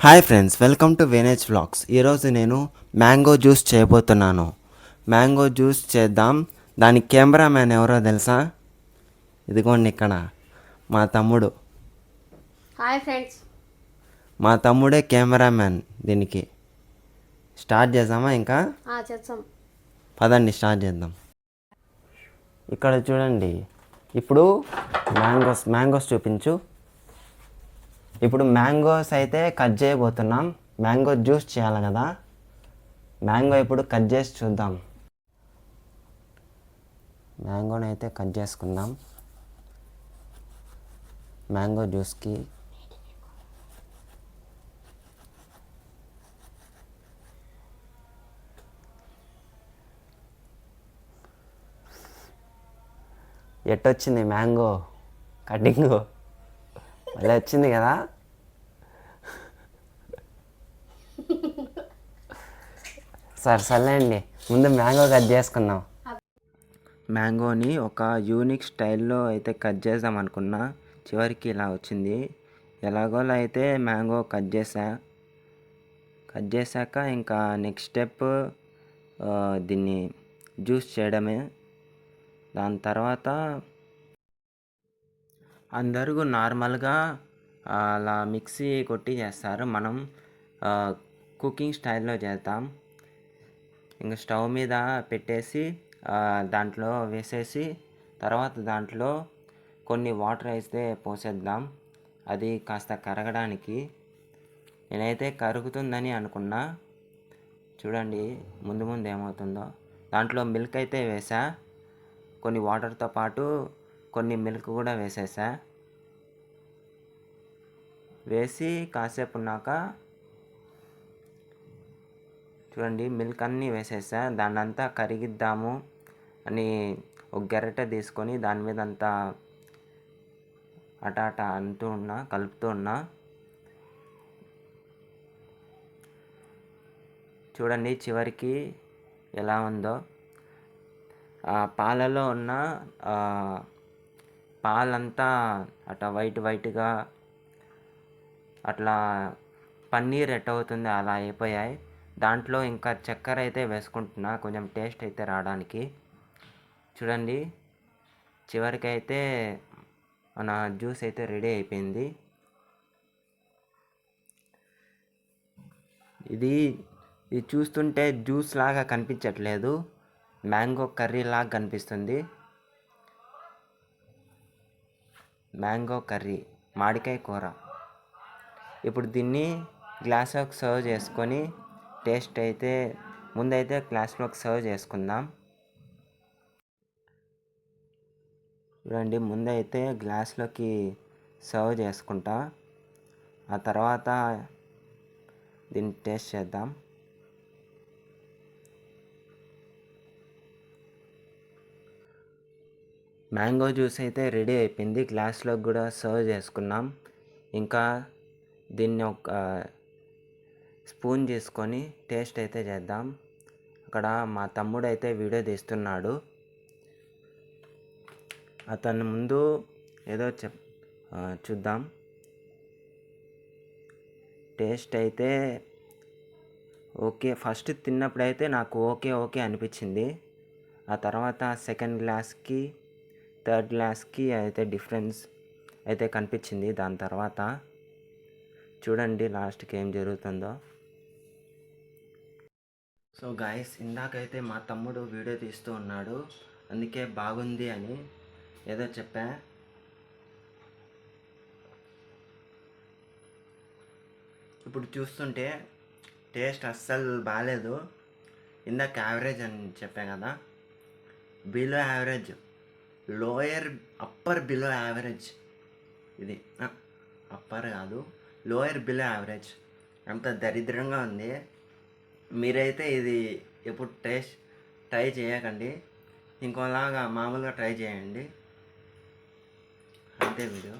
Hi friends, welcome to వేనేజ్ vlogs. ఈరోజు నేను మ్యాంగో జ్యూస్ చేయబోతున్నాను. మ్యాంగో జ్యూస్ చేద్దాం. దానికి కెమెరామ్యాన్ ఎవరో తెలుసా? ఇదిగోండి ఇక్కడ మా తమ్ముడు. Hi friends. మా తమ్ముడే కెమెరామ్యాన్. దీనికి స్టార్ట్ చేద్దామా? ఇంకా చేద్దాం, పదండి స్టార్ట్ చేద్దాం. ఇక్కడ చూడండి, ఇప్పుడు మ్యాంగోస్ చూపించు. ఇప్పుడు మ్యాంగోస్ అయితే కట్ చేయబోతున్నాం. మ్యాంగో జ్యూస్ చేయాలి కదా. మ్యాంగో ఇప్పుడు కట్ చేసి చూద్దాం. మ్యాంగోని అయితే కట్ చేసుకుందాం. మ్యాంగో జ్యూస్కి ఎట్టొచ్చింది మ్యాంగో కటింగ్? మళ్ళీ వచ్చింది కదా. సర్లేండి, ముందు మ్యాంగో కట్ చేసుకుందాం. మ్యాంగోని ఒక యూనిక్ స్టైల్లో అయితే కట్ చేద్దాం అనుకున్నా. చివరికి ఇలా వచ్చింది. ఎలాగోలా అయితే మ్యాంగో కట్ చేశాక ఇంకా నెక్స్ట్ స్టెప్ దీన్ని జ్యూస్ చేయడమే. దాని తర్వాత అందరూ నార్మల్గా అలా మిక్సీ కొట్టి చేస్తారు. మనం కుకింగ్ స్టైల్లో చేద్దాం. ఇంకా స్టవ్ మీద పెట్టేసి దాంట్లో వేసేసి తర్వాత దాంట్లో కొన్ని వాటర్ అయితే పోసేద్దాం. అది కాస్త కరగడానికి. నేనైతే కరుగుతుందని అనుకున్నా. చూడండి ముందు ఏమవుతుందో. దాంట్లో మిల్క్ అయితే వేసా. కొన్ని వాటర్తో పాటు కొన్ని మిల్క్ కూడా వేసేసా. వేసి కాసేపు ఉన్నాక చూడండి మిల్క్ అన్నీ వేసేసా. దాన్ని అంతా కరిగిద్దాము అని ఒక గరిటె తీసుకొని దాని మీద అంతా అట కలుపుతూ ఉన్నా. చూడండి చివరికి ఎలా ఉందో. పాలలో ఉన్న పాలంతా వైట్గా అట్లా పన్నీర్ అవుతుంది అలా అయిపోయాయి. దాంట్లో ఇంకా చక్కెర అయితే వేసుకుంటున్నా కొంచెం టేస్ట్ అయితే రావడానికి. చూడండి చివరికి అయితే మన జ్యూస్ అయితే రెడీ అయిపోయింది. ఇది చూస్తుంటే జ్యూస్ లాగా కనిపించట్లేదు, మ్యాంగో కర్రీ లాగా కనిపిస్తుంది. మ్యాంగో కర్రీ, మామిడికాయ కూర. ఇప్పుడు దీన్ని గ్లాస్లోకి సర్వ్ చేసుకొని టేస్ట్ అయితే ముందైతే గ్లాస్లోకి సర్వ్ చేసుకుందాం. చూడండి ముందైతే గ్లాస్లోకి సర్వ్ చేసుకుంటా. ఆ తర్వాత దీన్ని టేస్ట్ చేద్దాం. మ్యాంగో జ్యూస్ అయితే రెడీ అయిపోయింది. గ్లాస్లోకి కూడా సర్వ్ చేసుకున్నాం. ఇంకా దీన్ని ఒక స్పూన్ తీసుకొని టేస్ట్ అయితే చేద్దాం. అక్కడ మా తమ్ముడు అయితే వీడియో తీస్తున్నాడు. అతని ముందు ఏదో చూద్దాం. టేస్ట్ అయితే ఓకే. ఫస్ట్ తిన్నప్పుడైతే నాకు ఓకే అనిపించింది. ఆ తర్వాత సెకండ్ గ్లాస్కి థర్డ్ గ్లాస్కి అయితే డిఫరెన్స్ అయితే కనిపించింది. దాని తర్వాత చూడండి లాస్ట్కి ఏం జరుగుతుందో. సో గాయస్, ఇందాకైతే మా తమ్ముడు వీడియో తీస్తూ ఉన్నాడు, అందుకే బాగుంది అని ఏదో చెప్పా. ఇప్పుడు చూస్తుంటే టేస్ట్ అస్సలు బాగాలేదు. ఇందాక యావరేజ్ అని చెప్పా కదా, below average, upper below average. ఇది అప్పర్ కాదు, లోయర్ బిలో యావరేజ్. అంత దరిద్రంగా ఉంది. మీరైతే ఇది ఎప్పుడు ట్రై చేయకండి. ఇంకోలాగా మామూలుగా ట్రై చేయండి. అంతే వీడియో.